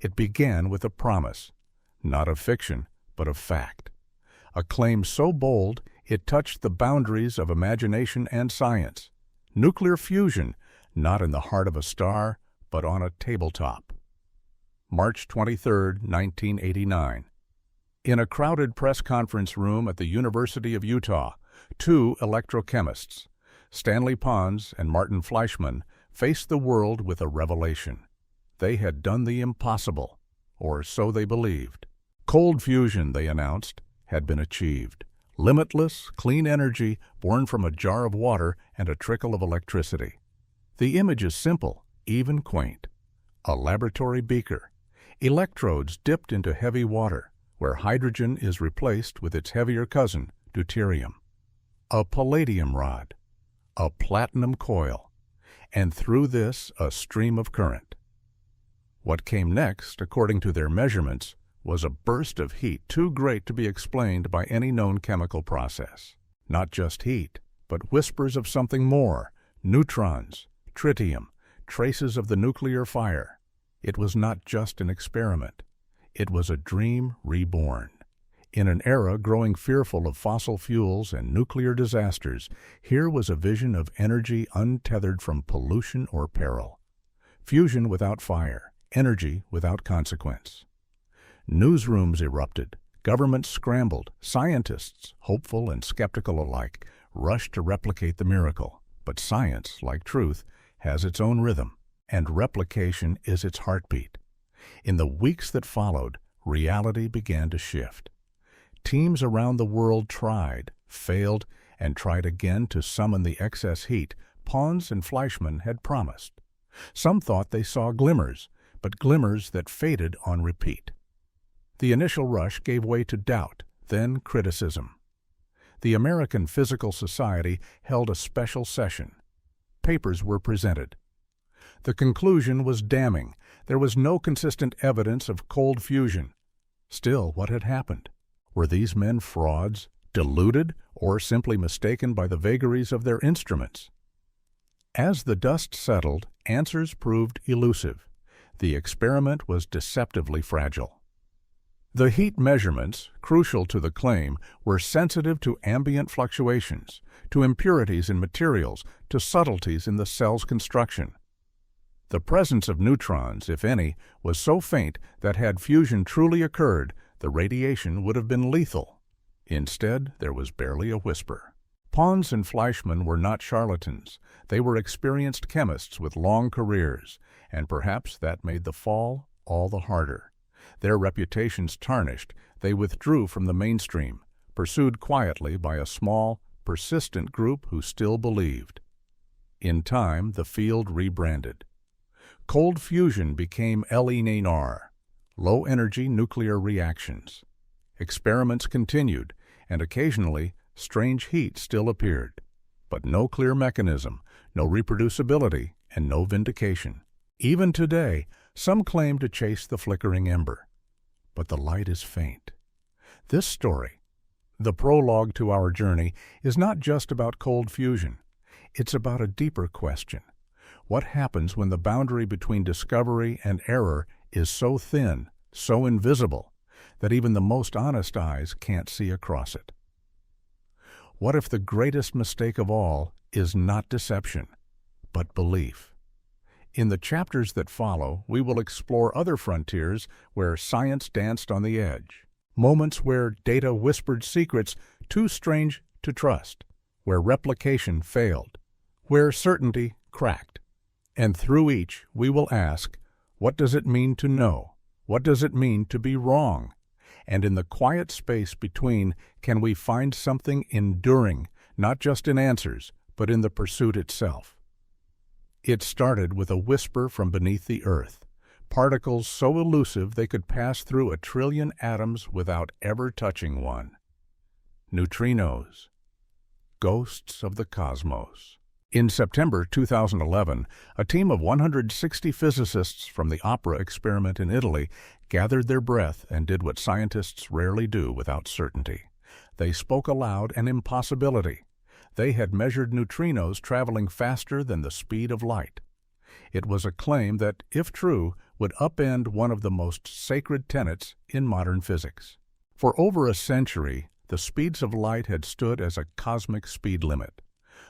It began with a promise, not of fiction, but of fact. A claim so bold it touched the boundaries of imagination and science. Nuclear fusion, not in the heart of a star, but on a tabletop. March 23, 1989. In a crowded press conference room at the University of Utah, two electrochemists, Stanley Pons and Martin Fleischmann, faced the world with a revelation. They had done the impossible, or so they believed. Cold fusion, they announced, had been achieved. Limitless, clean energy born from a jar of water and a trickle of electricity. The image is simple, even quaint. A laboratory beaker. Electrodes dipped into heavy water, where hydrogen is replaced with its heavier cousin, deuterium. A palladium rod. A platinum coil. And through this, a stream of current. What came next, according to their measurements, was a burst of heat too great to be explained by any known chemical process. Not just heat, but whispers of something more, neutrons, tritium, traces of the nuclear fire. It was not just an experiment. It was a dream reborn. In an era growing fearful of fossil fuels and nuclear disasters, here was a vision of energy untethered from pollution or peril. Fusion without fire, energy without consequence. Newsrooms erupted, governments scrambled, scientists, hopeful and skeptical alike, rushed to replicate the miracle. But science, like truth, has its own rhythm, and replication is its heartbeat. In the weeks that followed, reality began to shift. Teams around the world tried, failed, and tried again to summon the excess heat Pons and Fleischmann had promised. Some thought they saw glimmers, but glimmers that faded on repeat. The initial rush gave way to doubt, then criticism. The American Physical Society held a special session. Papers were presented. The conclusion was damning. There was no consistent evidence of cold fusion. Still, what had happened? Were these men frauds, deluded, or simply mistaken by the vagaries of their instruments? As the dust settled, answers proved elusive. The experiment was deceptively fragile. The heat measurements, crucial to the claim, were sensitive to ambient fluctuations, to impurities in materials, to subtleties in the cell's construction. The presence of neutrons, if any, was so faint that had fusion truly occurred, the radiation would have been lethal. Instead, there was barely a whisper. Pons and Fleischmann were not charlatans. They were experienced chemists with long careers, and perhaps that made the fall all the harder. Their reputations tarnished, they withdrew from the mainstream, pursued quietly by a small, persistent group who still believed. In time, the field rebranded. Cold fusion became LENR, low-energy nuclear reactions. Experiments continued, and occasionally, strange heat still appeared. But no clear mechanism, no reproducibility, and no vindication. Even today, some claim to chase the flickering ember. But the light is faint. This story, the prologue to our journey, is not just about cold fusion. It's about a deeper question. What happens when the boundary between discovery and error is so thin, so invisible, that even the most honest eyes can't see across it? What if the greatest mistake of all is not deception, but belief? In the chapters that follow, we will explore other frontiers where science danced on the edge, moments where data whispered secrets too strange to trust, where replication failed, where certainty cracked. And through each, we will ask, what does it mean to know? What does it mean to be wrong? And in the quiet space between, can we find something enduring, not just in answers, but in the pursuit itself? It started with a whisper from beneath the earth, particles so elusive they could pass through 1 trillion atoms without ever touching one. Neutrinos, ghosts of the cosmos. In September 2011, a team of 160 physicists from the OPERA experiment in Italy gathered their breath and did what scientists rarely do without certainty. They spoke aloud an impossibility. They had measured neutrinos traveling faster than the speed of light. It was a claim that, if true, would upend one of the most sacred tenets in modern physics. For over a century, the speeds of light had stood as a cosmic speed limit,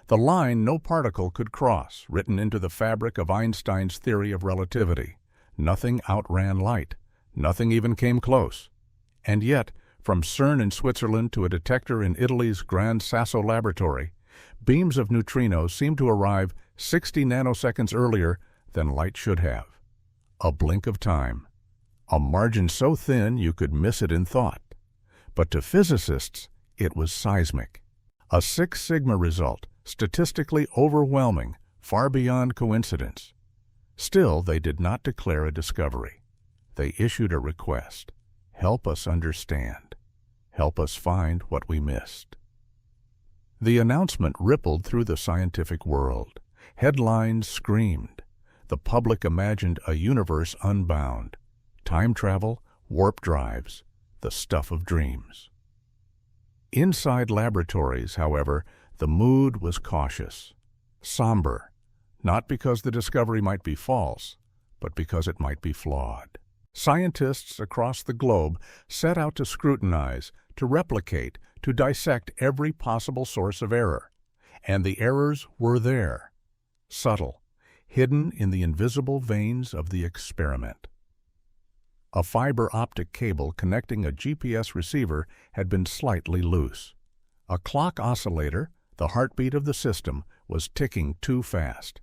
the line no particle could cross, written into the fabric of Einstein's theory of relativity. Nothing outran light. Nothing even came close. And yet, from CERN in Switzerland to a detector in Italy's Gran Sasso laboratory, beams of neutrinos seemed to arrive 60 nanoseconds earlier than light should have. A blink of time. A margin so thin you could miss it in thought. But to physicists, it was seismic. A 6 sigma result, statistically overwhelming, far beyond coincidence. Still, they did not declare a discovery. They issued a request. Help us understand. Help us find what we missed. The announcement rippled through the scientific world. Headlines screamed. The public imagined a universe unbound. Time travel, warp drives, the stuff of dreams. Inside laboratories, however, the mood was cautious, somber, not because the discovery might be false, but because it might be flawed. Scientists across the globe set out to scrutinize, to replicate, to dissect every possible source of error. And the errors were there, subtle, hidden in the invisible veins of the experiment. A fiber optic cable connecting a GPS receiver had been slightly loose. A clock oscillator, the heartbeat of the system, was ticking too fast.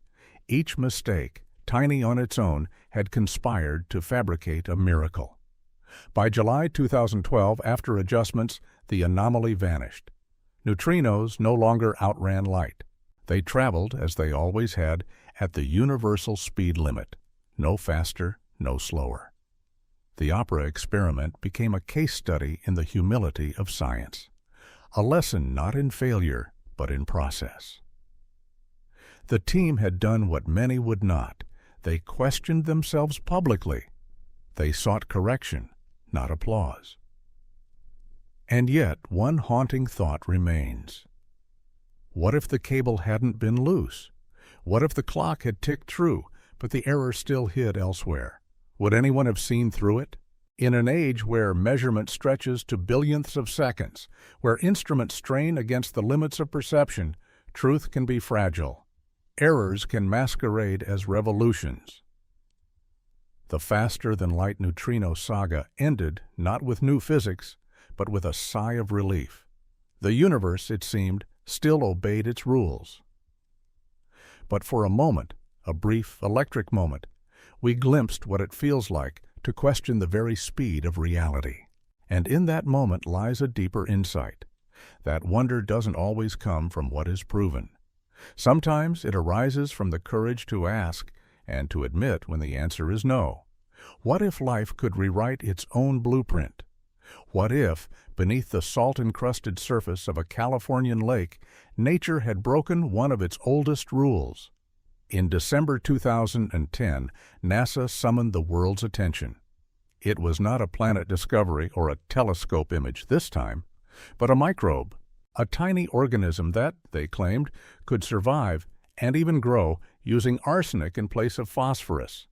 Each mistake, tiny on its own, had conspired to fabricate a miracle. By July 2012, after adjustments, the anomaly vanished. Neutrinos no longer outran light. They traveled, as they always had, at the universal speed limit, no faster, no slower. The opera experiment became a case study in the humility of science, a lesson not in failure, but in process. The team had done what many would not. They questioned themselves publicly. They sought correction, not applause. And yet, one haunting thought remains. What if the cable hadn't been loose? What if the clock had ticked true, but the error still hid elsewhere? Would anyone have seen through it? In an age where measurement stretches to billionths of seconds, where instruments strain against the limits of perception, truth can be fragile. Errors can masquerade as revolutions. The faster-than-light neutrino saga ended not with new physics, but with a sigh of relief. The universe, it seemed, still obeyed its rules. But for a moment, a brief electric moment, we glimpsed what it feels like to question the very speed of reality. And in that moment lies a deeper insight. That wonder doesn't always come from what is proven. Sometimes it arises from the courage to ask and to admit when the answer is no. What if life could rewrite its own blueprint? What if, beneath the salt-encrusted surface of a Californian lake, nature had broken one of its oldest rules? In December 2010, NASA summoned the world's attention. It was not a planet discovery or a telescope image this time, but a microbe, a tiny organism that, they claimed, could survive and even grow using arsenic in place of phosphorus.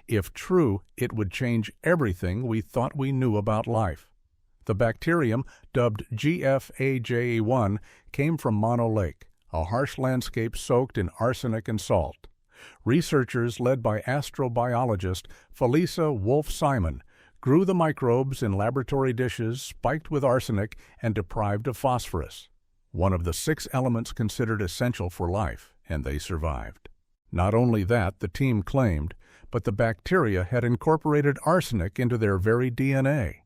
If true, it would change everything we thought we knew about life. The bacterium, dubbed GFAJE1, came from Mono Lake, a harsh landscape soaked in arsenic and salt. Researchers led by astrobiologist Felisa Wolf-Simon grew the microbes in laboratory dishes spiked with arsenic and deprived of phosphorus, one of the 6 elements considered essential for life, and they survived. Not only that, the team claimed, but the bacteria had incorporated arsenic into their very DNA.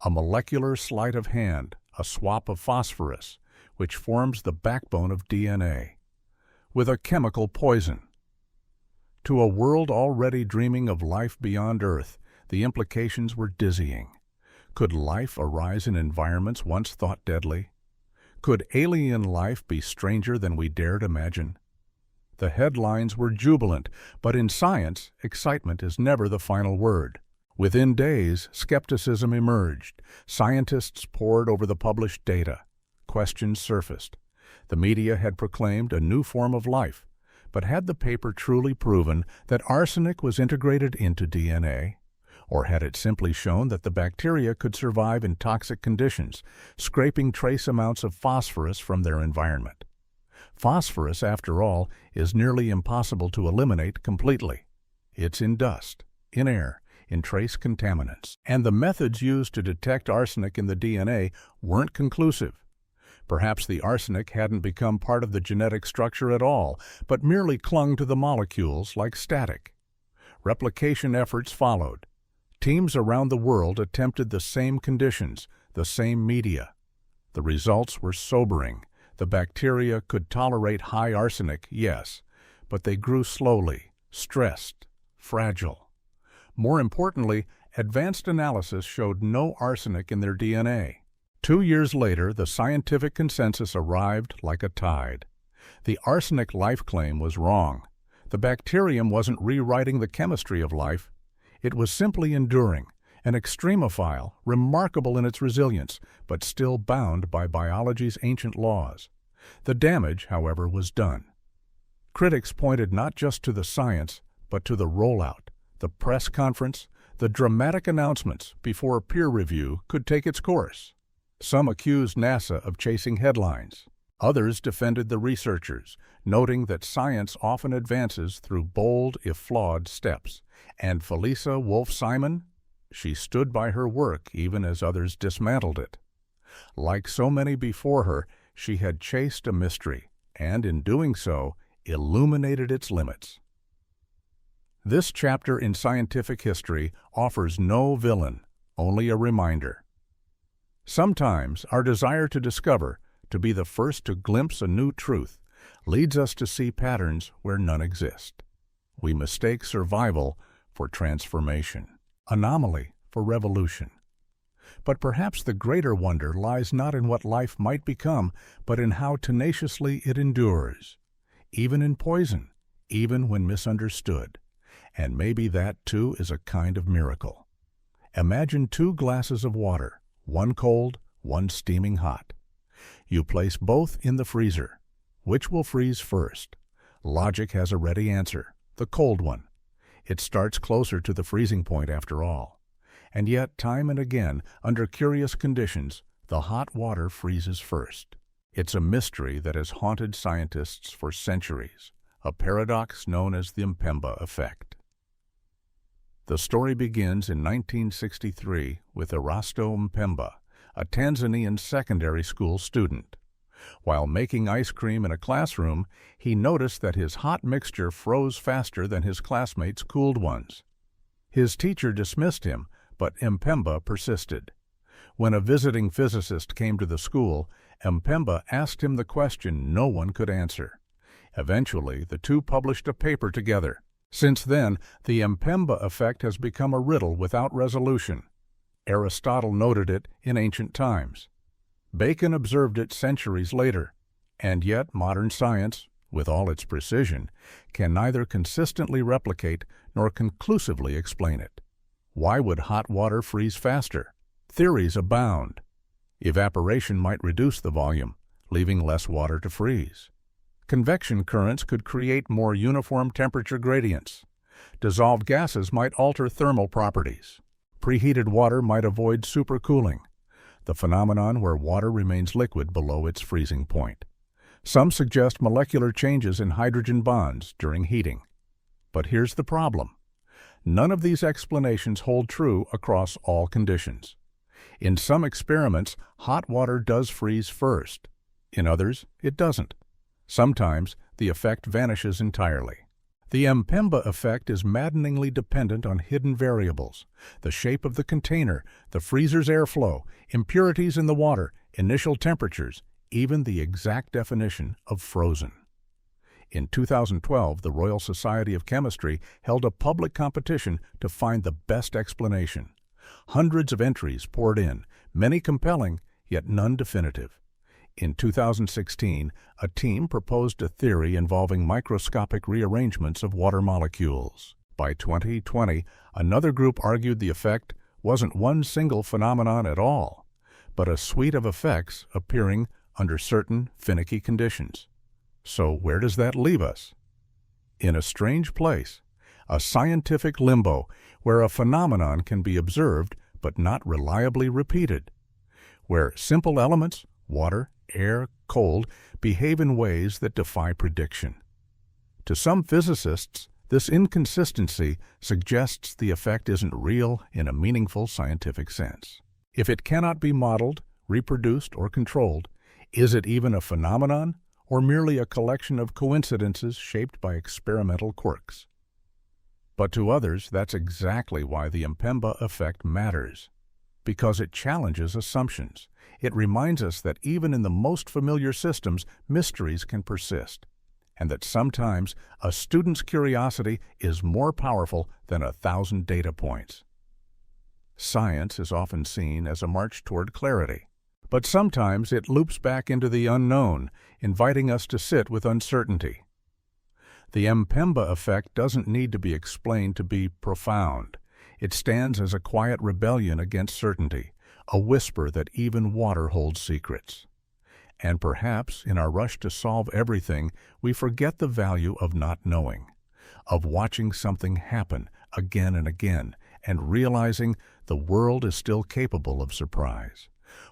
A molecular sleight of hand, a swap of phosphorus, which forms the backbone of DNA, with a chemical poison. To a world already dreaming of life beyond Earth, the implications were dizzying. Could life arise in environments once thought deadly? Could alien life be stranger than we dared imagine? The headlines were jubilant, but in science, excitement is never the final word. Within days, skepticism emerged. Scientists pored over the published data. Questions surfaced. The media had proclaimed a new form of life, But had the paper truly proven that arsenic was integrated into DNA? Or had it simply shown that the bacteria could survive in toxic conditions, scraping trace amounts of phosphorus from their environment? Phosphorus, after all, is nearly impossible to eliminate completely. It's in dust, in air, in trace contaminants. And the methods used to detect arsenic in the DNA weren't conclusive. Perhaps the arsenic hadn't become part of the genetic structure at all, but merely clung to the molecules like static. Replication efforts followed. Teams around the world attempted the same conditions, the same media. The results were sobering. The bacteria could tolerate high arsenic, yes, but they grew slowly, stressed, fragile. More importantly, advanced analysis showed no arsenic in their DNA. 2 years later, the scientific consensus arrived like a tide. The arsenic life claim was wrong. The bacterium wasn't rewriting the chemistry of life. It was simply enduring, an extremophile, remarkable in its resilience, but still bound by biology's ancient laws. The damage, however, was done. Critics pointed not just to the science, but to the rollout, the press conference, the dramatic announcements before peer review could take its course. Some accused NASA of chasing headlines. Others defended the researchers, noting that science often advances through bold, if flawed, steps. And Felisa Wolf-Simon? She stood by her work even as others dismantled it. Like so many before her, she had chased a mystery, and in doing so, illuminated its limits. This chapter in scientific history offers no villain, only a reminder. Sometimes our desire to discover, to be the first to glimpse a new truth, leads us to see patterns where none exist. We mistake survival for transformation, anomaly for revolution. But perhaps the greater wonder lies not in what life might become, but in how tenaciously it endures, even in poison, even when misunderstood. And maybe that, too, is a kind of miracle. Imagine 2 glasses of water, one cold, one steaming hot. You place both in the freezer. Which will freeze first? Logic has a ready answer, the cold one. It starts closer to the freezing point after all. And yet, time and again, under curious conditions, the hot water freezes first. It's a mystery that has haunted scientists for centuries, a paradox known as the Mpemba effect. The story begins in 1963 with Erasto Mpemba, a Tanzanian secondary school student. While making ice cream in a classroom, he noticed that his hot mixture froze faster than his classmates' cooled ones. His teacher dismissed him, but Mpemba persisted. When a visiting physicist came to the school, Mpemba asked him the question no one could answer. Eventually, the two published a paper together. Since then, the Mpemba effect has become a riddle without resolution. Aristotle noted it in ancient times. Bacon observed it centuries later, and yet modern science, with all its precision, can neither consistently replicate nor conclusively explain it. Why would hot water freeze faster? Theories abound. Evaporation might reduce the volume, leaving less water to freeze. Convection currents could create more uniform temperature gradients. Dissolved gases might alter thermal properties. Preheated water might avoid supercooling, the phenomenon where water remains liquid below its freezing point. Some suggest molecular changes in hydrogen bonds during heating. But here's the problem. None of these explanations hold true across all conditions. In some experiments, hot water does freeze first. In others, it doesn't. Sometimes, the effect vanishes entirely. The Mpemba effect is maddeningly dependent on hidden variables: the shape of the container, the freezer's airflow, impurities in the water, initial temperatures, even the exact definition of frozen. In 2012, the Royal Society of Chemistry held a public competition to find the best explanation. Hundreds of entries poured in, many compelling, yet none definitive. In 2016, a team proposed a theory involving microscopic rearrangements of water molecules. By 2020, another group argued the effect wasn't one single phenomenon at all, but a suite of effects appearing under certain finicky conditions. So where does that leave us? in a strange place, a scientific limbo where a phenomenon can be observed but not reliably repeated, where simple elements, water, air, cold, behave in ways that defy prediction. To some physicists, this inconsistency suggests the effect isn't real in a meaningful scientific sense. If it cannot be modeled, reproduced, or controlled, is it even a phenomenon or merely a collection of coincidences shaped by experimental quirks? But to others, that's exactly why the Mpemba effect matters. Because it challenges assumptions. It reminds us that even in the most familiar systems, mysteries can persist, and that sometimes a student's curiosity is more powerful than 1,000 data points. Science is often seen as a march toward clarity, but sometimes it loops back into the unknown, inviting us to sit with uncertainty. The Mpemba effect doesn't need to be explained to be profound. It stands as a quiet rebellion against certainty, a whisper that even water holds secrets. And perhaps, in our rush to solve everything, we forget the value of not knowing, of watching something happen again and again, and realizing the world is still capable of surprise.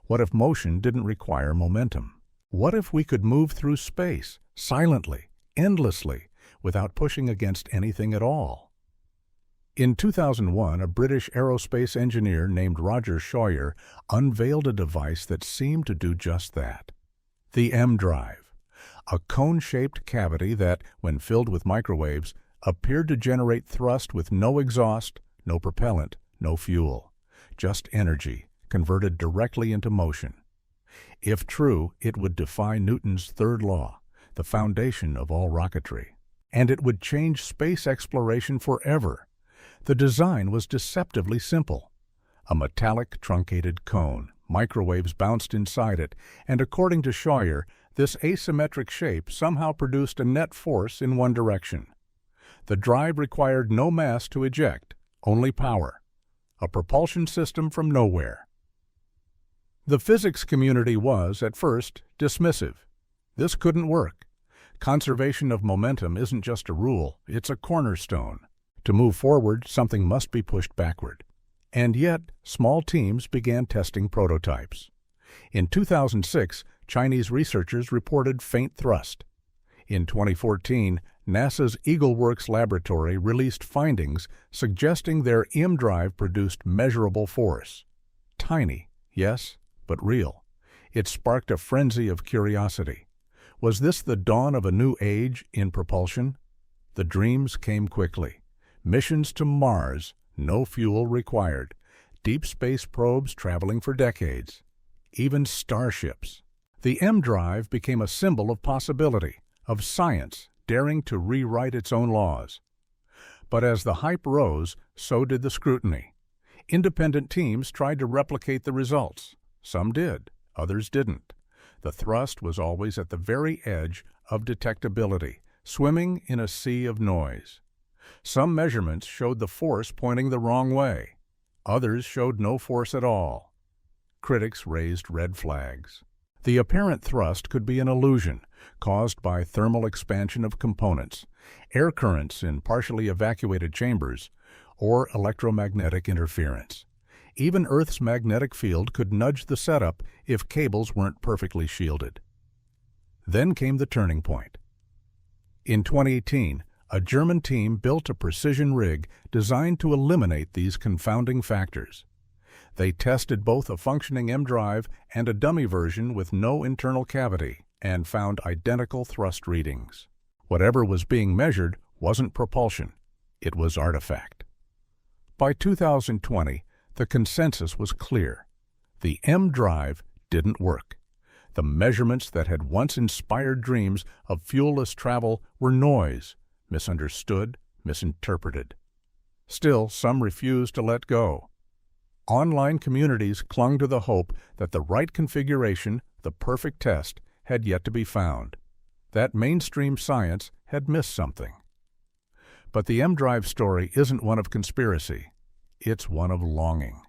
What if motion didn't require momentum? What if we could move through space, silently, endlessly, without pushing against anything at all? In 2001, a British aerospace engineer named Roger Scheuer unveiled a device that seemed to do just that. The M-Drive, a cone-shaped cavity that, when filled with microwaves, appeared to generate thrust with no exhaust, no propellant, no fuel, just energy, converted directly into motion. If true, it would defy Newton's third law, the foundation of all rocketry. And it would change space exploration forever. The design was deceptively simple. A metallic truncated cone, microwaves bounced inside it, and according to Scheuer, this asymmetric shape somehow produced a net force in one direction. The drive required no mass to eject, only power. A propulsion system from nowhere. The physics community was, at first, dismissive. This couldn't work. Conservation of momentum isn't just a rule, it's a cornerstone. To move forward, something must be pushed backward. And yet, small teams began testing prototypes. In 2006, Chinese researchers reported faint thrust. In 2014, NASA's EagleWorks laboratory released findings suggesting their M-Drive produced measurable force. Tiny, yes, but real. It sparked a frenzy of curiosity. Was this the dawn of a new age in propulsion? The dreams came quickly. Missions to Mars, no fuel required. Deep space probes traveling for decades. Even starships. The M-Drive became a symbol of possibility, of science daring to rewrite its own laws. But as the hype rose, so did the scrutiny. Independent teams tried to replicate the results. Some did, others didn't. The thrust was always at the very edge of detectability, swimming in a sea of noise. Some measurements showed the force pointing the wrong way. Others showed no force at all. Critics raised red flags. The apparent thrust could be an illusion, caused by thermal expansion of components, air currents in partially evacuated chambers, or electromagnetic interference. Even Earth's magnetic field could nudge the setup if cables weren't perfectly shielded. Then came the turning point. In 2018, a German team built a precision rig designed to eliminate these confounding factors. They tested both a functioning M-Drive and a dummy version with no internal cavity and found identical thrust readings. Whatever was being measured wasn't propulsion, it was artifact. By 2020, the consensus was clear. The M-Drive didn't work. The measurements that had once inspired dreams of fuelless travel were noise, misunderstood, misinterpreted. Still, some refused to let go. Online communities clung to the hope that the right configuration, the perfect test, had yet to be found. That mainstream science had missed something. But the M-Drive story isn't one of conspiracy. It's one of longing.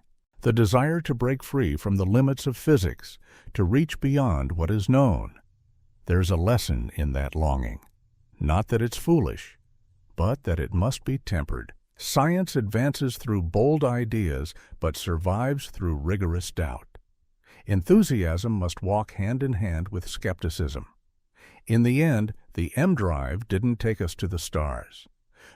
The desire to break free from the limits of physics, to reach beyond what is known. There's a lesson in that longing. Not that it's foolish, but that it must be tempered. Science advances through bold ideas, but survives through rigorous doubt. Enthusiasm must walk hand in hand with skepticism. In the end, the M drive didn't take us to the stars,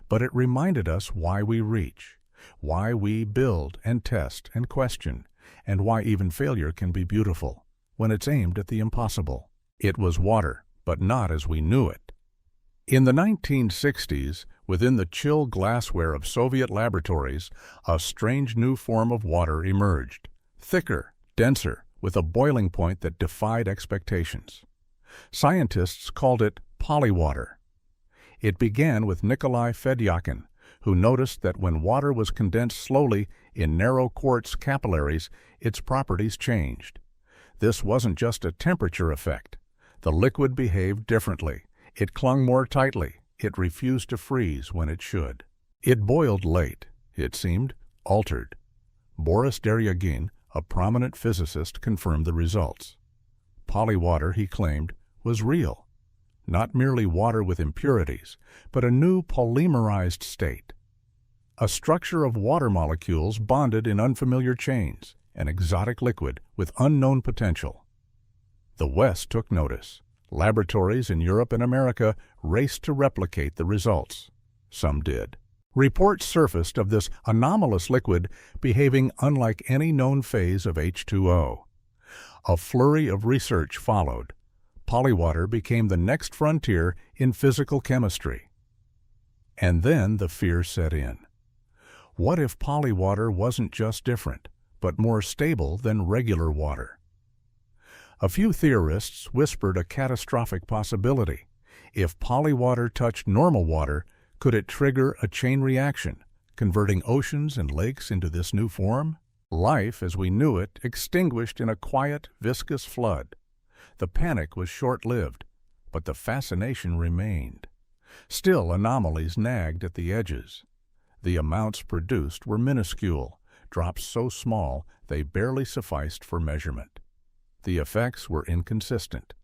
but it reminded us why we reach, why we build and test and question, and why even failure can be beautiful when it's aimed at the impossible. It was water, but not as we knew it. In the 1960s, within the chill glassware of Soviet laboratories, a strange new form of water emerged, thicker, denser, with a boiling point that defied expectations. Scientists called it polywater. It began with Nikolai Fedyakin, who noticed that when water was condensed slowly in narrow quartz capillaries, its properties changed. This wasn't just a temperature effect. The liquid behaved differently. It clung more tightly. It refused to freeze when it should. It boiled late, it seemed, altered. Boris Deryagin, a prominent physicist, confirmed the results. Polywater, he claimed, was real. Not merely water with impurities, but a new polymerized state. A structure of water molecules bonded in unfamiliar chains, an exotic liquid with unknown potential. The West took notice. Laboratories in Europe and America raced to replicate the results. Some did. Reports surfaced of this anomalous liquid behaving unlike any known phase of H2O. A flurry of research followed. Polywater became the next frontier in physical chemistry. And then the fear set in. What if polywater wasn't just different, but more stable than regular water? A few theorists whispered a catastrophic possibility. If polywater touched normal water, could it trigger a chain reaction, converting oceans and lakes into this new form? Life, as we knew it, extinguished in a quiet, viscous flood. The panic was short-lived, but the fascination remained. Still, anomalies nagged at the edges. The amounts produced were minuscule, drops so small they barely sufficed for measurement. The effects were inconsistent.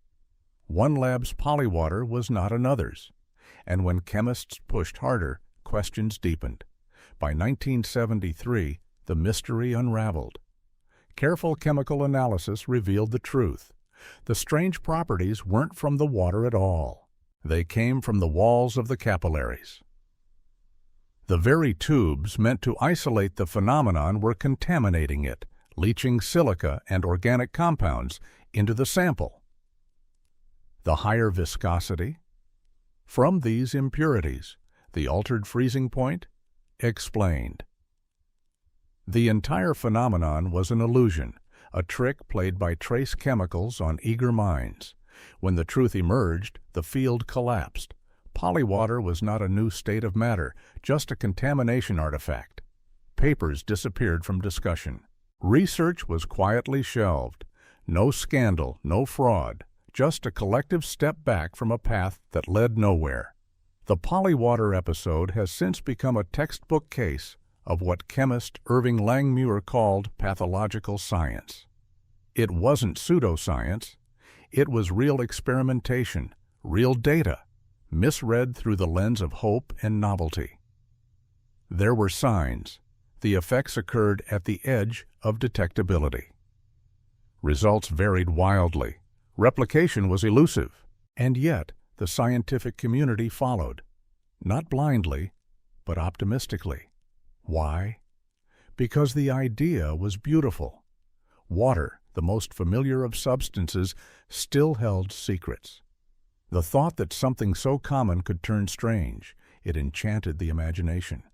One lab's polywater was not another's, and when chemists pushed harder, questions deepened. By 1973, the mystery unraveled. Careful chemical analysis revealed the truth. The strange properties weren't from the water at all. They came from the walls of the capillaries. The very tubes meant to isolate the phenomenon were contaminating it, leaching silica and organic compounds into the sample. The higher viscosity? From these impurities, the altered freezing point? Explained. The entire phenomenon was an illusion, a trick played by trace chemicals on eager minds. When the truth emerged, the field collapsed. Polywater was not a new state of matter, just a contamination artifact. Papers disappeared from discussion. Research was quietly shelved. No scandal, no fraud, just a collective step back from a path that led nowhere. The polywater episode has since become a textbook case of what chemist Irving Langmuir called pathological science. It wasn't pseudoscience. It was real experimentation, real data, misread through the lens of hope and novelty. There were signs. The effects occurred at the edge of detectability. Results varied wildly. Replication was elusive. And yet, the scientific community followed. Not blindly, but optimistically. Why? Because the idea was beautiful. Water, the most familiar of substances, still held secrets. The thought that something so common could turn strange, it enchanted the imagination.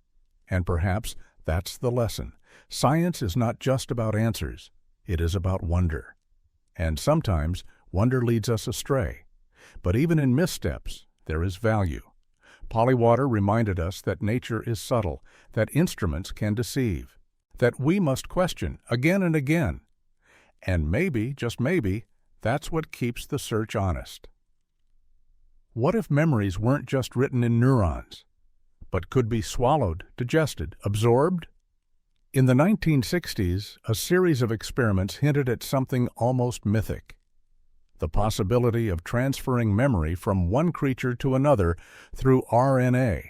And perhaps that's the lesson. Science is not just about answers. It is about wonder. And sometimes wonder leads us astray. But even in missteps, there is value. Polywater reminded us that nature is subtle, that instruments can deceive, that we must question again and again. And maybe, just maybe, that's what keeps the search honest. What if memories weren't just written in neurons, but could be swallowed, digested, absorbed? In the 1960s, a series of experiments hinted at something almost mythic. The possibility of transferring memory from one creature to another through RNA,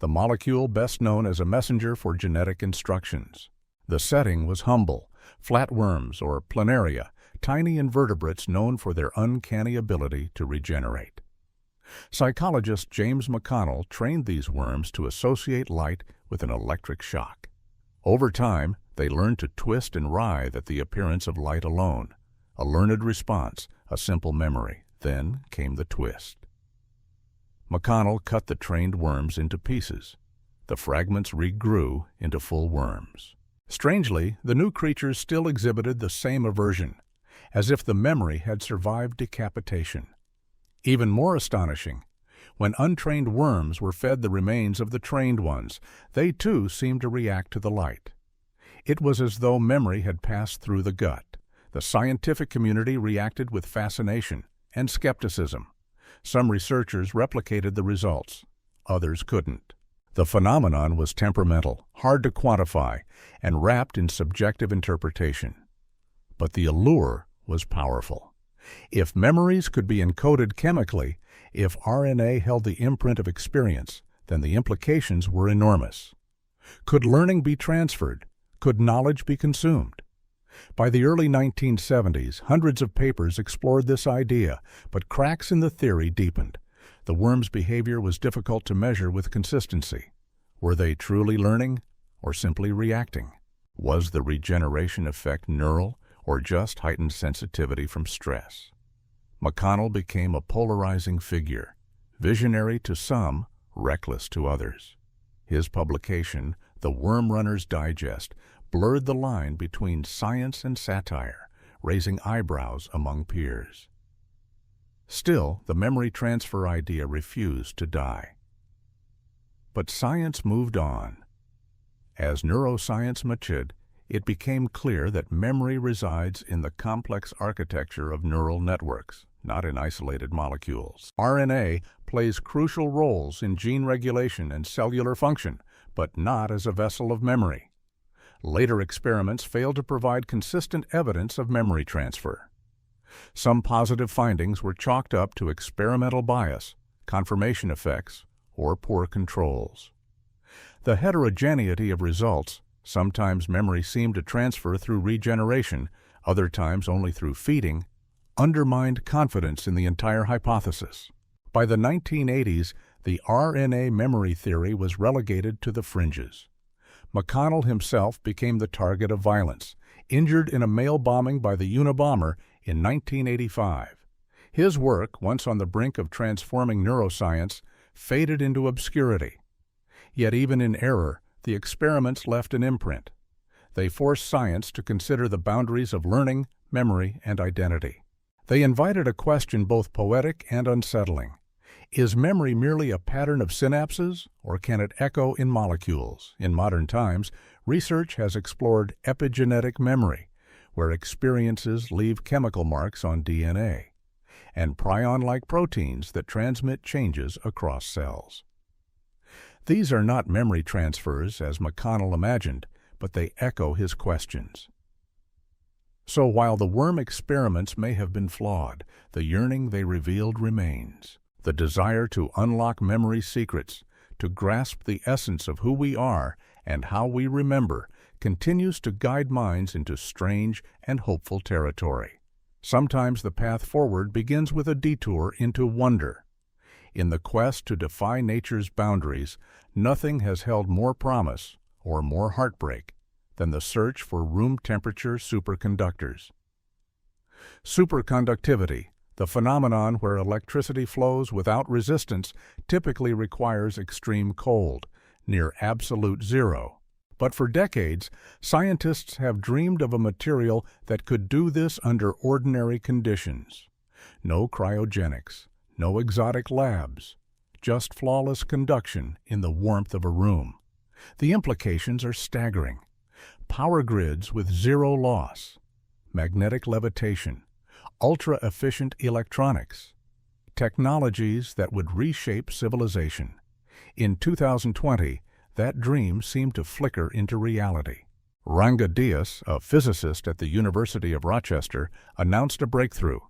the molecule best known as a messenger for genetic instructions. The setting was humble: flatworms or planaria, tiny invertebrates known for their uncanny ability to regenerate. Psychologist James McConnell trained these worms to associate light with an electric shock. Over time, they learned to twist and writhe at the appearance of light alone. A learned response, a simple memory. Then came the twist. McConnell cut the trained worms into pieces. The fragments regrew into full worms. Strangely, the new creatures still exhibited the same aversion, as if the memory had survived decapitation. Even more astonishing, when untrained worms were fed the remains of the trained ones, they too seemed to react to the light. It was as though memory had passed through the gut. The scientific community reacted with fascination and skepticism. Some researchers replicated the results, others couldn't. The phenomenon was temperamental, hard to quantify, and wrapped in subjective interpretation. But the allure was powerful. If memories could be encoded chemically, if RNA held the imprint of experience, then the implications were enormous. Could learning be transferred? Could knowledge be consumed? By the early 1970s, hundreds of papers explored this idea, but cracks in the theory deepened. The worm's behavior was difficult to measure with consistency. Were they truly learning or simply reacting? Was the regeneration effect neural or just heightened sensitivity from stress? McConnell became a polarizing figure, visionary to some, reckless to others. His publication, The Worm Runner's Digest, blurred the line between science and satire, raising eyebrows among peers. Still, the memory transfer idea refused to die. But science moved on. As neuroscience matured, it became clear that memory resides in the complex architecture of neural networks, not in isolated molecules. RNA plays crucial roles in gene regulation and cellular function, but not as a vessel of memory. Later experiments failed to provide consistent evidence of memory transfer. Some positive findings were chalked up to experimental bias, confirmation effects, or poor controls. The heterogeneity of results, sometimes memory seemed to transfer through regeneration, other times only through feeding, undermined confidence in the entire hypothesis. By the 1980s, the RNA memory theory was relegated to the fringes. McConnell himself became the target of violence, injured in a mail bombing by the Unabomber in 1985. His work, once on the brink of transforming neuroscience, faded into obscurity. Yet even in error, the experiments left an imprint. They forced science to consider the boundaries of learning, memory, and identity. They invited a question both poetic and unsettling. Is memory merely a pattern of synapses, or can it echo in molecules? In modern times, research has explored epigenetic memory, where experiences leave chemical marks on DNA, and prion-like proteins that transmit changes across cells. These are not memory transfers, as McConnell imagined, but they echo his questions. So while the worm experiments may have been flawed, the yearning they revealed remains. The desire to unlock memory's secrets, to grasp the essence of who we are and how we remember, continues to guide minds into strange and hopeful territory. Sometimes the path forward begins with a detour into wonder. In the quest to defy nature's boundaries, nothing has held more promise or more heartbreak than the search for room-temperature superconductors. Superconductivity, the phenomenon where electricity flows without resistance, typically requires extreme cold, near absolute zero. But for decades, scientists have dreamed of a material that could do this under ordinary conditions. No cryogenics, no exotic labs, just flawless conduction in the warmth of a room. The implications are staggering. Power grids with zero loss, magnetic levitation, ultra-efficient electronics, technologies that would reshape civilization. In 2020, that dream seemed to flicker into reality. Ranga Dias, a physicist at the University of Rochester, announced a breakthrough: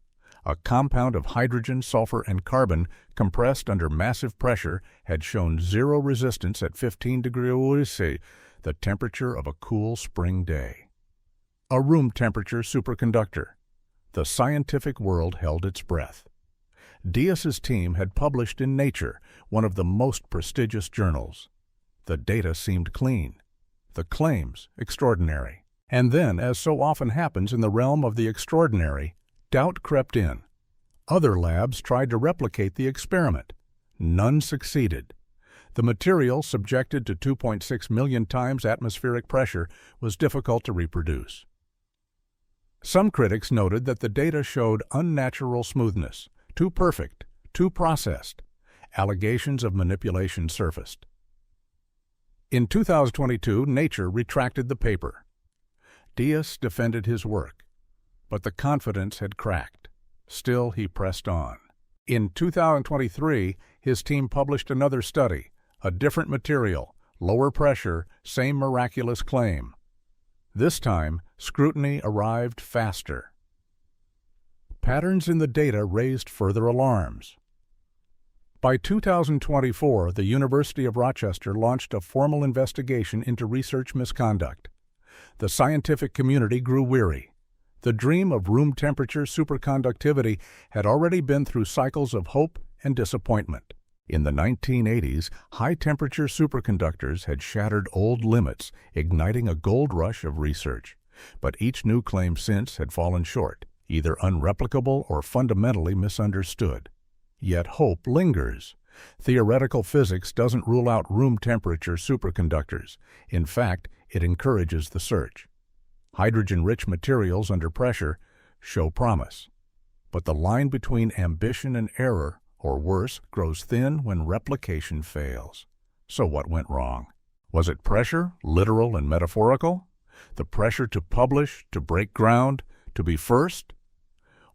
A compound of hydrogen, sulfur, and carbon compressed under massive pressure had shown zero resistance at 15 degrees C, the temperature of a cool spring day. A room temperature superconductor. The scientific world held its breath. Dias's team had published in Nature, one of the most prestigious journals. The data seemed clean, the claims extraordinary. And then, as so often happens in the realm of the extraordinary, doubt crept in. Other labs tried to replicate the experiment. None succeeded. The material, subjected to 2.6 million times atmospheric pressure, was difficult to reproduce. Some critics noted that the data showed unnatural smoothness, too perfect, too processed. Allegations of manipulation surfaced. In 2022, Nature retracted the paper. Dias defended his work, but the confidence had cracked. Still, he pressed on. In 2023, his team published another study, a different material, lower pressure, same miraculous claim. This time, scrutiny arrived faster. Patterns in the data raised further alarms. By 2024, the University of Rochester launched a formal investigation into research misconduct. The scientific community grew weary. The dream of room temperature superconductivity had already been through cycles of hope and disappointment. In the 1980s, high-temperature superconductors had shattered old limits, igniting a gold rush of research. But each new claim since had fallen short, either unreplicable or fundamentally misunderstood. Yet hope lingers. Theoretical physics doesn't rule out room temperature superconductors. In fact, it encourages the search. Hydrogen-rich materials under pressure show promise. But the line between ambition and error, or worse, grows thin when replication fails. So what went wrong? Was it pressure, literal and metaphorical? The pressure to publish, to break ground, to be first?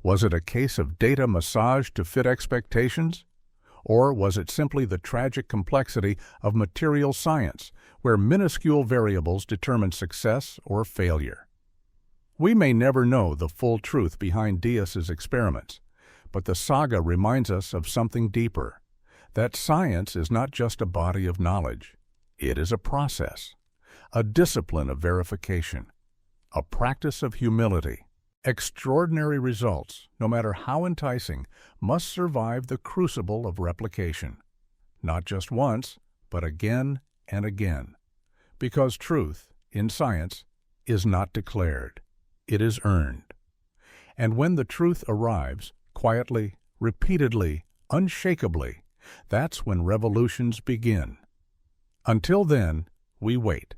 Was it a case of data massage to fit expectations? Or was it simply the tragic complexity of material science, where minuscule variables determine success or failure? We may never know the full truth behind Dias's experiments, but the saga reminds us of something deeper, that science is not just a body of knowledge. It is a process, a discipline of verification, a practice of humility. Extraordinary results, no matter how enticing, must survive the crucible of replication. Not just once, but again and again. Because truth, in science, is not declared. It is earned. And when the truth arrives, quietly, repeatedly, unshakably, that's when revolutions begin. Until then, we wait,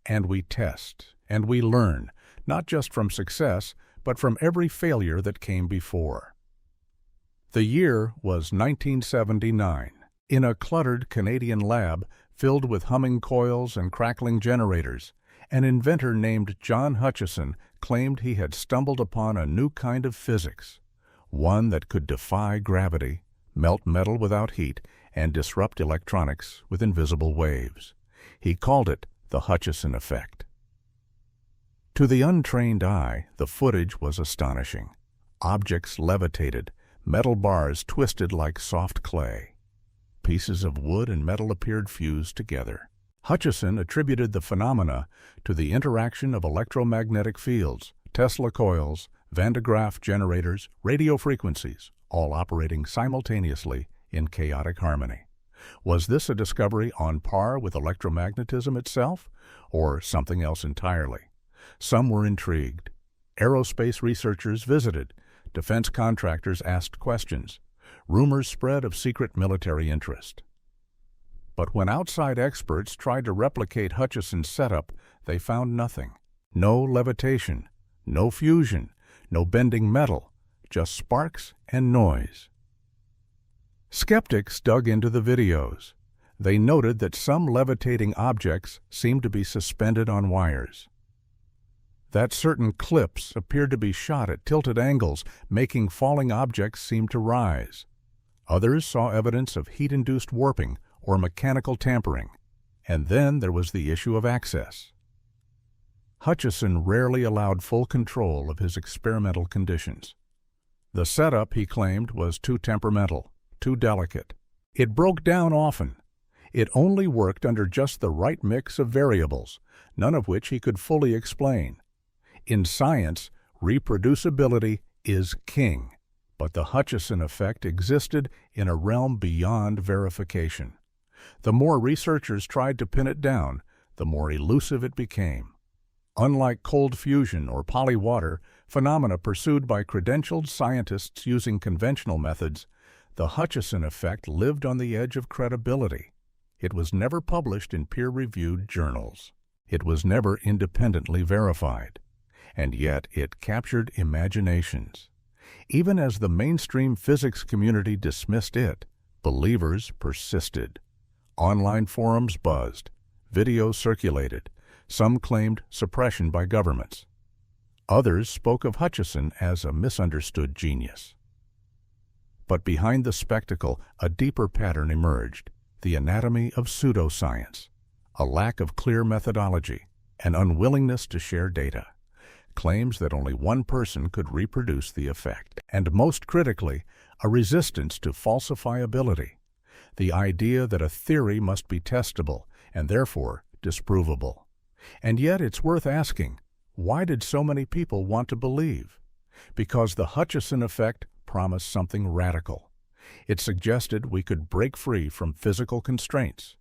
and we test, and we learn, not just from success, but from every failure that came before. The year was 1979. In a cluttered Canadian lab filled with humming coils and crackling generators, an inventor named John Hutchison claimed he had stumbled upon a new kind of physics, one that could defy gravity, melt metal without heat, and disrupt electronics with invisible waves. He called it the Hutchison effect. To the untrained eye, the footage was astonishing. Objects levitated, metal bars twisted like soft clay. Pieces of wood and metal appeared fused together. Hutchison attributed the phenomena to the interaction of electromagnetic fields, Tesla coils, Van de Graaff generators, radio frequencies, all operating simultaneously in chaotic harmony. Was this a discovery on par with electromagnetism itself, or something else entirely? Some were intrigued. Aerospace researchers visited. Defense contractors asked questions. Rumors spread of secret military interest. But when outside experts tried to replicate Hutchison's setup, they found nothing. No levitation, no fusion, no bending metal, just sparks and noise. Skeptics dug into the videos. They noted that some levitating objects seemed to be suspended on wires. That certain clips appeared to be shot at tilted angles, making falling objects seem to rise. Others saw evidence of heat-induced warping or mechanical tampering. And then there was the issue of access. Hutchison rarely allowed full control of his experimental conditions. The setup, he claimed, was too temperamental, too delicate. It broke down often. It only worked under just the right mix of variables, none of which he could fully explain. In science, reproducibility is king, but the Hutchison effect existed in a realm beyond verification. The more researchers tried to pin it down, the more elusive it became. Unlike cold fusion or polywater, phenomena pursued by credentialed scientists using conventional methods, the Hutchison effect lived on the edge of credibility. It was never published in peer-reviewed journals. It was never independently verified. And yet it captured imaginations. Even as the mainstream physics community dismissed it, believers persisted. Online forums buzzed. Videos circulated. Some claimed suppression by governments. Others spoke of Hutchison as a misunderstood genius. But behind the spectacle, a deeper pattern emerged: the anatomy of pseudoscience, a lack of clear methodology, an unwillingness to share data, claims that only one person could reproduce the effect, and most critically, a resistance to falsifiability, the idea that a theory must be testable and therefore disprovable. And yet it's worth asking, why did so many people want to believe? Because the Hutchison effect promised something radical. It suggested we could break free from physical constraints,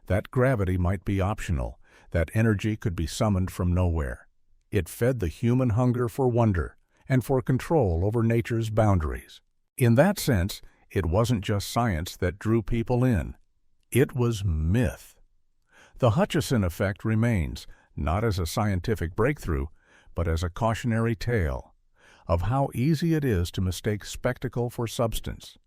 that gravity might be optional, that energy could be summoned from nowhere. It fed the human hunger for wonder and for control over nature's boundaries. In that sense, it wasn't just science that drew people in. It was myth. The Hutchison effect remains, not as a scientific breakthrough, but as a cautionary tale of how easy it is to mistake spectacle for substance,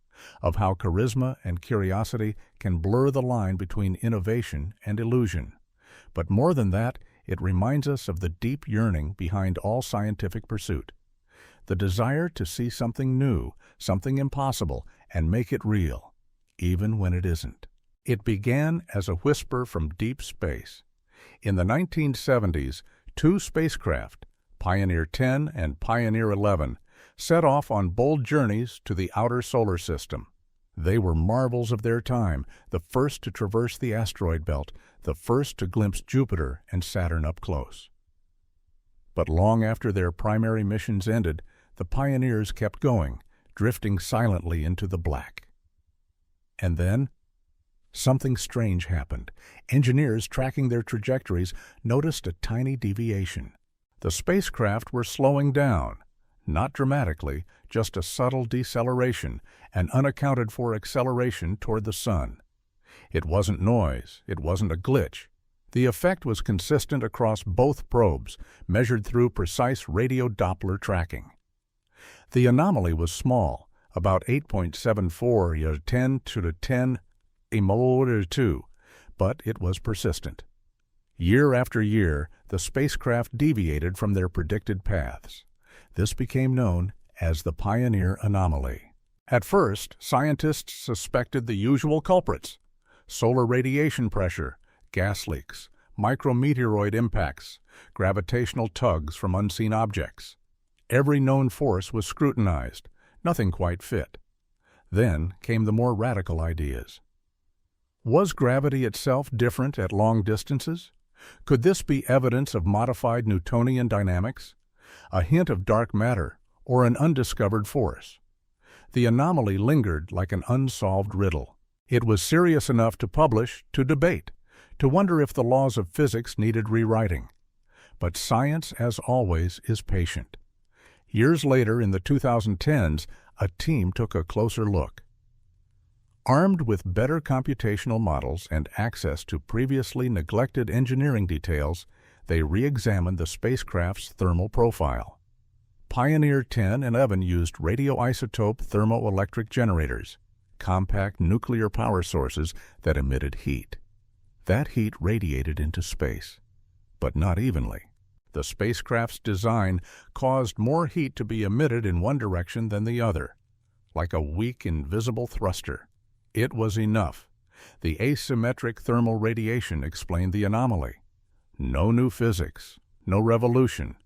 of how charisma and curiosity can blur the line between innovation and illusion. But more than that, it reminds us of the deep yearning behind all scientific pursuit, the desire to see something new, something impossible, and make it real, even when it isn't. It began as a whisper from deep space. In the 1970s, two spacecraft, Pioneer 10 and Pioneer 11, set off on bold journeys to the outer solar system. They were marvels of their time, the first to traverse the asteroid belt, the first to glimpse Jupiter and Saturn up close. But long after their primary missions ended, the pioneers kept going, drifting silently into the black. And then, something strange happened. Engineers tracking their trajectories noticed a tiny deviation. The spacecraft were slowing down, not dramatically, just a subtle deceleration, an unaccounted-for acceleration toward the sun. It wasn't noise, it wasn't a glitch. The effect was consistent across both probes, measured through precise radio Doppler tracking. The anomaly was small, about 8.74 10 to the 10 immortal 2, but it was persistent. Year after year, the spacecraft deviated from their predicted paths. This became known as the Pioneer anomaly. At first, scientists suspected the usual culprits: solar radiation pressure, gas leaks, micrometeoroid impacts, gravitational tugs from unseen objects. Every known force was scrutinized. Nothing quite fit. Then came the more radical ideas. Was gravity itself different at long distances? Could this be evidence of modified Newtonian dynamics, a hint of dark matter, or an undiscovered force? The anomaly lingered like an unsolved riddle. It was serious enough to publish, to debate, to wonder if the laws of physics needed rewriting. But science, as always, is patient. Years later, in the 2010s, a team took a closer look. Armed with better computational models and access to previously neglected engineering details, they re-examined the spacecraft's thermal profile. Pioneer 10 and 11 used radioisotope thermoelectric generators, compact nuclear power sources that emitted heat. That heat radiated into space, but not evenly. The spacecraft's design caused more heat to be emitted in one direction than the other, like a weak, invisible thruster. It was enough. The asymmetric thermal radiation explained the anomaly. No new physics, no revolution,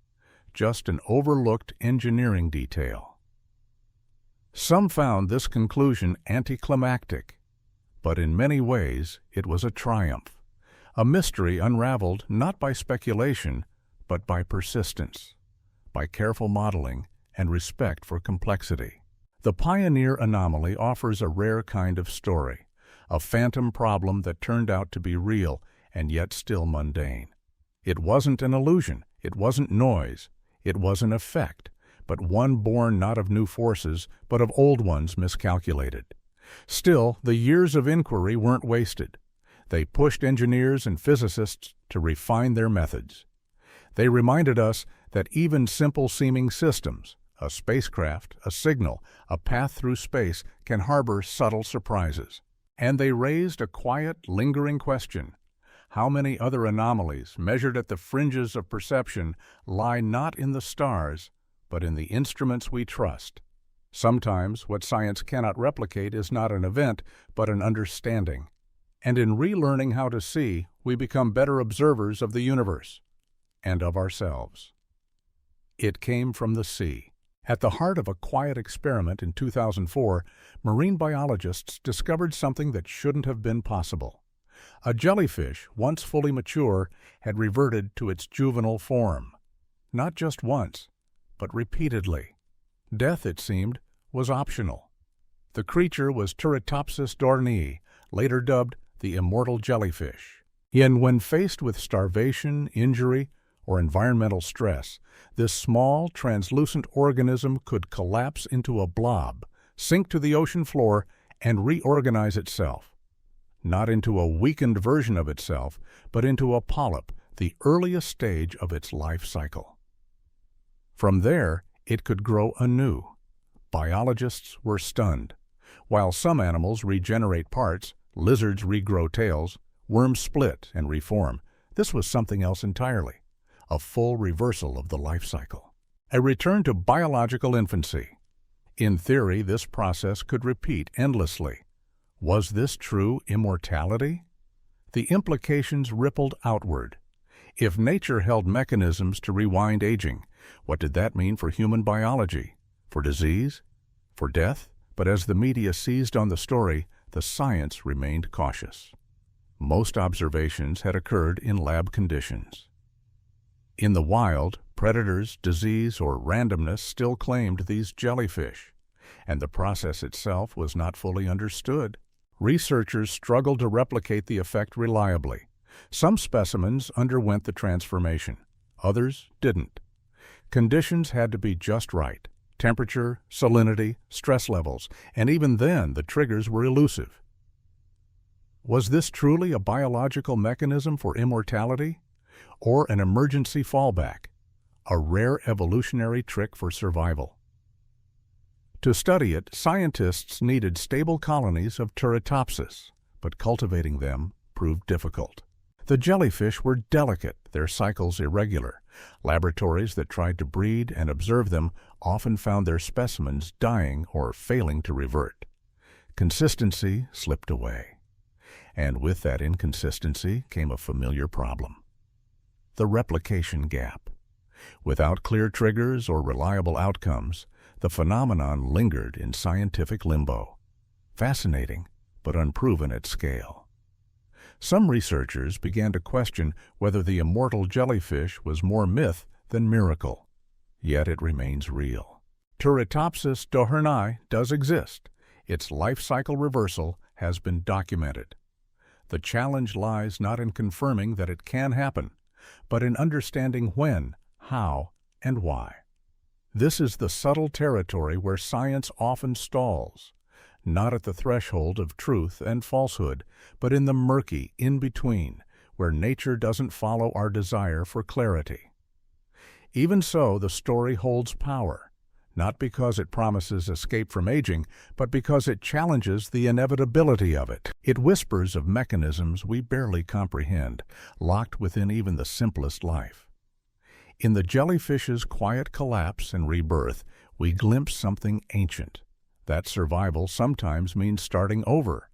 just an overlooked engineering detail. Some found this conclusion anticlimactic, but in many ways it was a triumph, a mystery unraveled not by speculation, but by persistence, by careful modeling and respect for complexity. The pioneer anomaly offers a rare kind of story, a phantom problem that turned out to be real and yet still mundane. It wasn't an illusion, it wasn't noise, it was an effect, but one born not of new forces, but of old ones miscalculated. Still, the years of inquiry weren't wasted. They pushed engineers and physicists to refine their methods. They reminded us that even simple-seeming systems, a spacecraft, a signal, a path through space, can harbor subtle surprises. And they raised a quiet, lingering question. How many other anomalies, measured at the fringes of perception, lie not in the stars, but in the instruments we trust? Sometimes what science cannot replicate is not an event, but an understanding. And in relearning how to see, we become better observers of the universe and of ourselves. It came from the sea. At the heart of a quiet experiment in 2004, marine biologists discovered something that shouldn't have been possible. A jellyfish, once fully mature, had reverted to its juvenile form. Not just once, but repeatedly. Death, it seemed, was optional. The creature was Turritopsis dohrnii, later dubbed the immortal jellyfish. And when faced with starvation, injury, or environmental stress, this small, translucent organism could collapse into a blob, sink to the ocean floor, and reorganize itself. Not into a weakened version of itself, but into a polyp, the earliest stage of its life cycle. From there, it could grow anew. Biologists were stunned. While some animals regenerate parts, lizards regrow tails, worms split and reform, this was something else entirely. A full reversal of the life cycle. A return to biological infancy. In theory, this process could repeat endlessly. Was this true immortality? The implications rippled outward. If nature held mechanisms to rewind aging, what did that mean for human biology? For disease? For death? But as the media seized on the story, the science remained cautious. Most observations had occurred in lab conditions. In the wild, predators, disease, or randomness still claimed these jellyfish, and the process itself was not fully understood. Researchers struggled to replicate the effect reliably. Some specimens underwent the transformation, others didn't. Conditions had to be just right: temperature, salinity, stress levels, and even then the triggers were elusive. Was this truly a biological mechanism for immortality? Or an emergency fallback, a rare evolutionary trick for survival? To study it, scientists needed stable colonies of Turritopsis, but cultivating them proved difficult. The jellyfish were delicate, their cycles irregular. Laboratories that tried to breed and observe them often found their specimens dying or failing to revert. Consistency slipped away. And with that inconsistency came a familiar problem: the replication gap. Without clear triggers or reliable outcomes, the phenomenon lingered in scientific limbo. Fascinating, but unproven at scale. Some researchers began to question whether the immortal jellyfish was more myth than miracle. Yet it remains real. Turritopsis dohrnii does exist. Its life cycle reversal has been documented. The challenge lies not in confirming that it can happen, but in understanding when, how, and why. This is the subtle territory where science often stalls, not at the threshold of truth and falsehood, but in the murky in-between, where nature doesn't follow our desire for clarity. Even so, the story holds power, not because it promises escape from aging, but because it challenges the inevitability of it. It whispers of mechanisms we barely comprehend, locked within even the simplest life. In the jellyfish's quiet collapse and rebirth, we glimpse something ancient. That survival sometimes means starting over.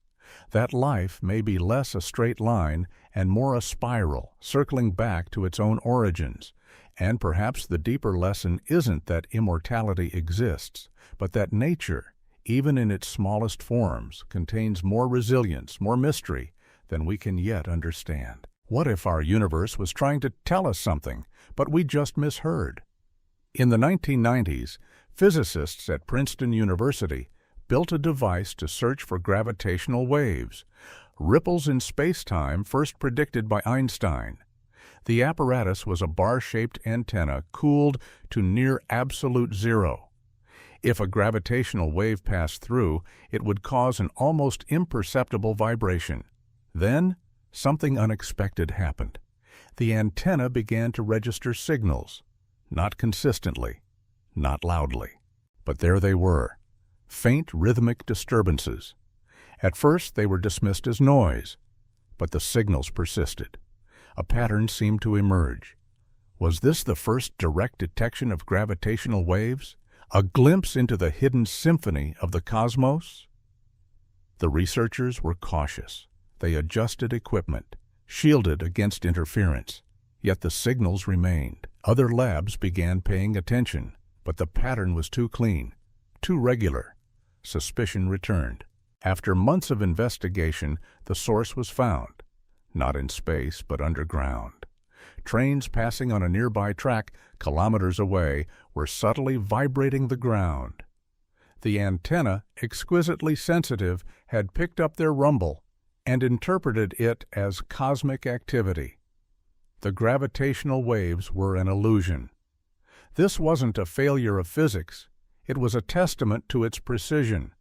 That life may be less a straight line and more a spiral, circling back to its own origins. And perhaps the deeper lesson isn't that immortality exists, but that nature, even in its smallest forms, contains more resilience, more mystery than we can yet understand. What if our universe was trying to tell us something, but we just misheard? In the 1990s, physicists at Princeton University built a device to search for gravitational waves, ripples in space-time first predicted by Einstein. The apparatus was a bar-shaped antenna cooled to near absolute zero. If a gravitational wave passed through, it would cause an almost imperceptible vibration. Then, something unexpected happened. The antenna began to register signals, not consistently, not loudly. But there they were, faint rhythmic disturbances. At first they were dismissed as noise, but the signals persisted. A pattern seemed to emerge. Was this the first direct detection of gravitational waves? A glimpse into the hidden symphony of the cosmos? The researchers were cautious. They adjusted equipment, shielded against interference. Yet the signals remained. Other labs began paying attention, but the pattern was too clean, too regular. Suspicion returned. After months of investigation, the source was found. Not in space, but underground. Trains passing on a nearby track, kilometers away, were subtly vibrating the ground. The antenna, exquisitely sensitive, had picked up their rumble and interpreted it as cosmic activity. The gravitational waves were an illusion. This wasn't a failure of physics. It was a testament to its precision.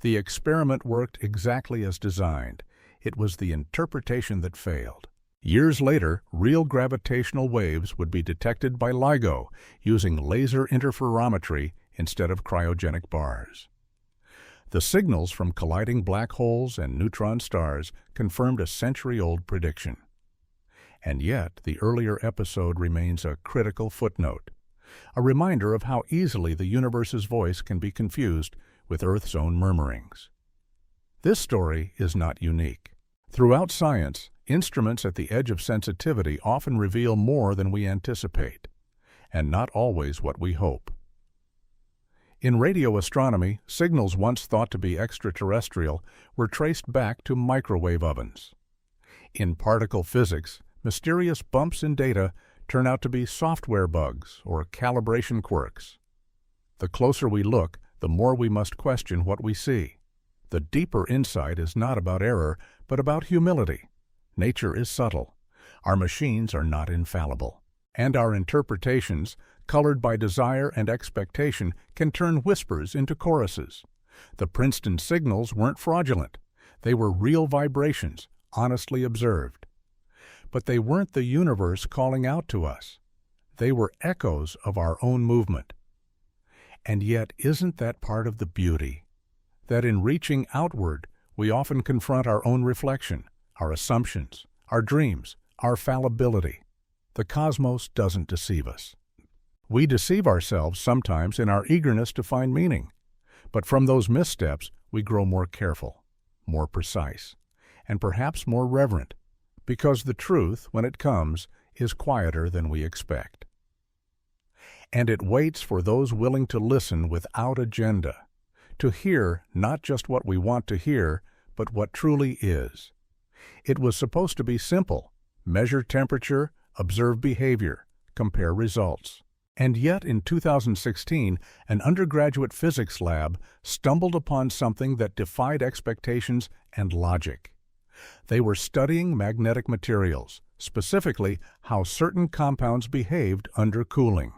The experiment worked exactly as designed. It was the interpretation that failed. Years later, real gravitational waves would be detected by LIGO using laser interferometry instead of cryogenic bars. The signals from colliding black holes and neutron stars confirmed a century-old prediction. And yet, the earlier episode remains a critical footnote, a reminder of how easily the universe's voice can be confused with Earth's own murmurings. This story is not unique. Throughout science, instruments at the edge of sensitivity often reveal more than we anticipate, and not always what we hope. In radio astronomy, signals once thought to be extraterrestrial were traced back to microwave ovens. In particle physics, mysterious bumps in data turn out to be software bugs or calibration quirks. The closer we look, the more we must question what we see. The deeper insight is not about error, but about humility. Nature is subtle. Our machines are not infallible. And our interpretations, colored by desire and expectation, can turn whispers into choruses. The Princeton signals weren't fraudulent. They were real vibrations, honestly observed. But they weren't the universe calling out to us. They were echoes of our own movement. And yet, isn't that part of the beauty? That in reaching outward, we often confront our own reflection, our assumptions, our dreams, our fallibility. The cosmos doesn't deceive us. We deceive ourselves sometimes in our eagerness to find meaning, but from those missteps we grow more careful, more precise, and perhaps more reverent, because the truth, when it comes, is quieter than we expect. And it waits for those willing to listen without agenda, to hear not just what we want to hear, but what truly is. It was supposed to be simple: measure temperature, observe behavior, compare results. And yet, in 2016, an undergraduate physics lab stumbled upon something that defied expectations and logic. They were studying magnetic materials, specifically how certain compounds behaved under cooling.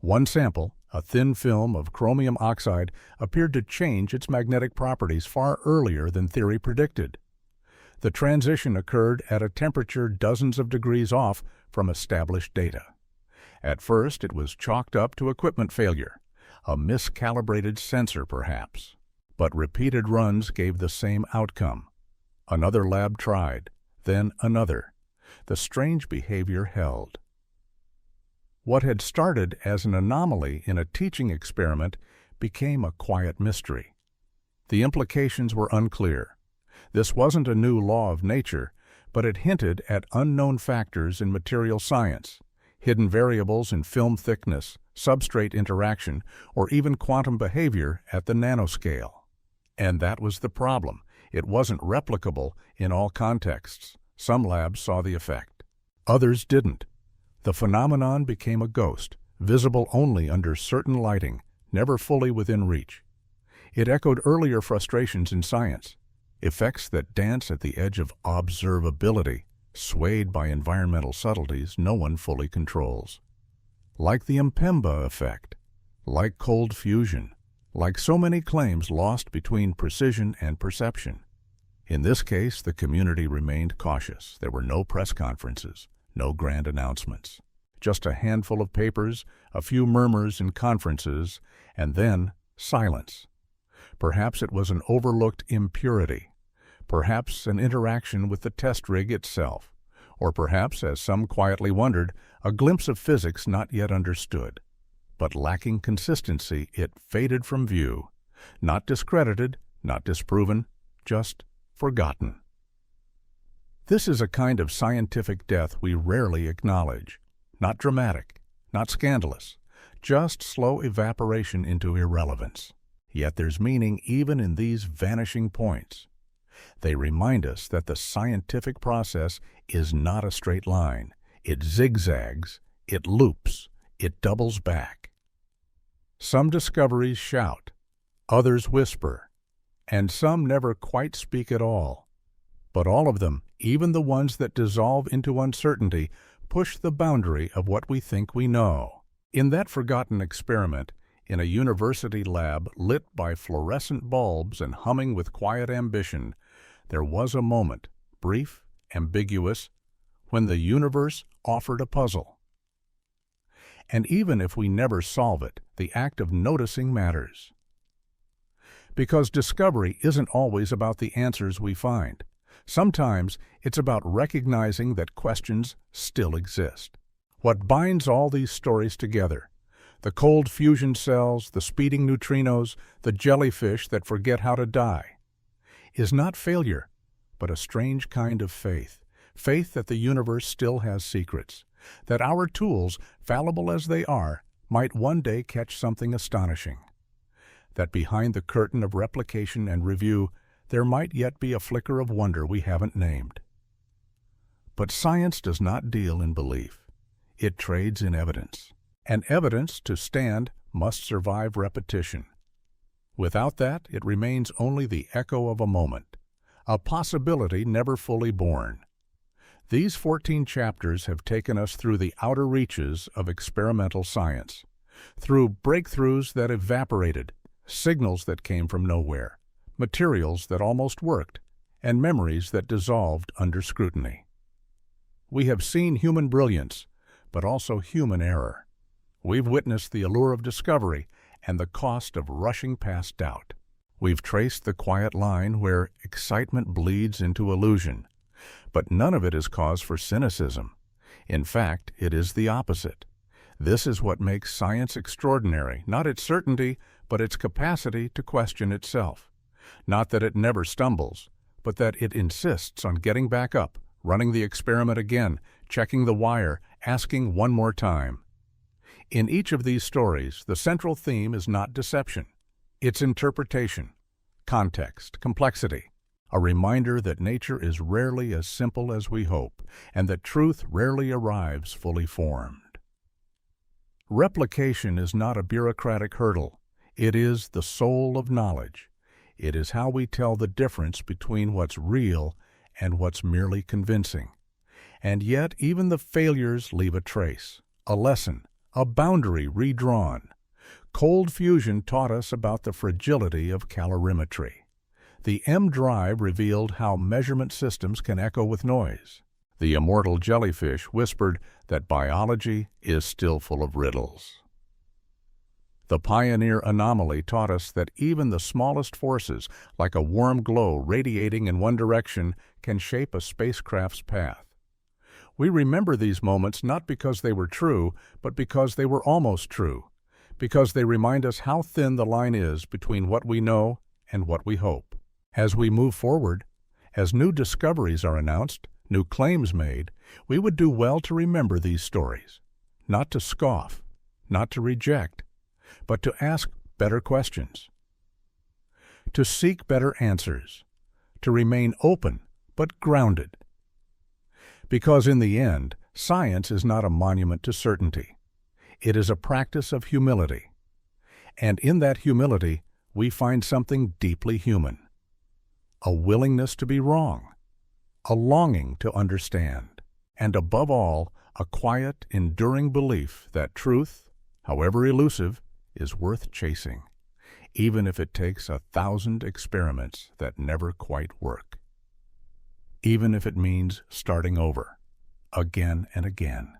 One sample, a thin film of chromium oxide, appeared to change its magnetic properties far earlier than theory predicted. The transition occurred at a temperature dozens of degrees off from established data. At first, it was chalked up to equipment failure, a miscalibrated sensor perhaps. But repeated runs gave the same outcome. Another lab tried, then another. The strange behavior held. What had started as an anomaly in a teaching experiment became a quiet mystery. The implications were unclear. This wasn't a new law of nature, but it hinted at unknown factors in material science, hidden variables in film thickness, substrate interaction, or even quantum behavior at the nanoscale. And that was the problem. It wasn't replicable in all contexts. Some labs saw the effect. Others didn't. The phenomenon became a ghost, visible only under certain lighting, never fully within reach. It echoed earlier frustrations in science, effects that dance at the edge of observability, swayed by environmental subtleties no one fully controls. Like the Mpemba effect, like cold fusion, like so many claims lost between precision and perception. In this case, the community remained cautious. There were no press conferences, no grand announcements. Just a handful of papers, a few murmurs in conferences, and then silence. Perhaps it was an overlooked impurity. Perhaps an interaction with the test rig itself. Or perhaps, as some quietly wondered, a glimpse of physics not yet understood. But lacking consistency, it faded from view. Not discredited, not disproven, just forgotten. This is a kind of scientific death we rarely acknowledge. Not dramatic, not scandalous, just slow evaporation into irrelevance. Yet there's meaning even in these vanishing points. They remind us that the scientific process is not a straight line. It zigzags, it loops, it doubles back. Some discoveries shout, others whisper, and some never quite speak at all. But all of them, even the ones that dissolve into uncertainty, push the boundary of what we think we know. In that forgotten experiment, in a university lab lit by fluorescent bulbs and humming with quiet ambition, there was a moment, brief, ambiguous, when the universe offered a puzzle. And even if we never solve it, the act of noticing matters. Because discovery isn't always about the answers we find. Sometimes it's about recognizing that questions still exist. What binds all these stories together, the cold fusion cells, the speeding neutrinos, the jellyfish that forget how to die, is not failure, but a strange kind of faith. Faith that the universe still has secrets, that our tools, fallible as they are, might one day catch something astonishing, that behind the curtain of replication and review there might yet be a flicker of wonder we haven't named. But science does not deal in belief. It trades in evidence. And evidence, to stand, must survive repetition. Without that, it remains only the echo of a moment, a possibility never fully born. These 14 chapters have taken us through the outer reaches of experimental science, through breakthroughs that evaporated, signals that came from nowhere, materials that almost worked, and memories that dissolved under scrutiny. We have seen human brilliance, but also human error. We've witnessed the allure of discovery and the cost of rushing past doubt. We've traced the quiet line where excitement bleeds into illusion, but none of it is cause for cynicism. In fact, it is the opposite. This is what makes science extraordinary, not its certainty, but its capacity to question itself. Not that it never stumbles, but that it insists on getting back up, running the experiment again, checking the wire, asking one more time. In each of these stories, the central theme is not deception. It's interpretation, context, complexity, a reminder that nature is rarely as simple as we hope, and that truth rarely arrives fully formed. Replication is not a bureaucratic hurdle. It is the soul of knowledge. It is how we tell the difference between what's real and what's merely convincing. And yet even the failures leave a trace, a lesson, a boundary redrawn. Cold fusion taught us about the fragility of calorimetry. The M drive revealed how measurement systems can echo with noise. The immortal jellyfish whispered that biology is still full of riddles. The pioneer anomaly taught us that even the smallest forces, like a warm glow radiating in one direction, can shape a spacecraft's path. We remember these moments not because they were true, but because they were almost true, because they remind us how thin the line is between what we know and what we hope. As we move forward, as new discoveries are announced, new claims made, we would do well to remember these stories, not to scoff, not to reject, but to ask better questions, to seek better answers, to remain open but grounded. Because in the end, science is not a monument to certainty. It is a practice of humility. And in that humility, we find something deeply human. A willingness to be wrong, a longing to understand, and above all, a quiet, enduring belief that truth, however elusive, is worth chasing, even if it takes 1,000 experiments that never quite work. Even if it means starting over, again and again.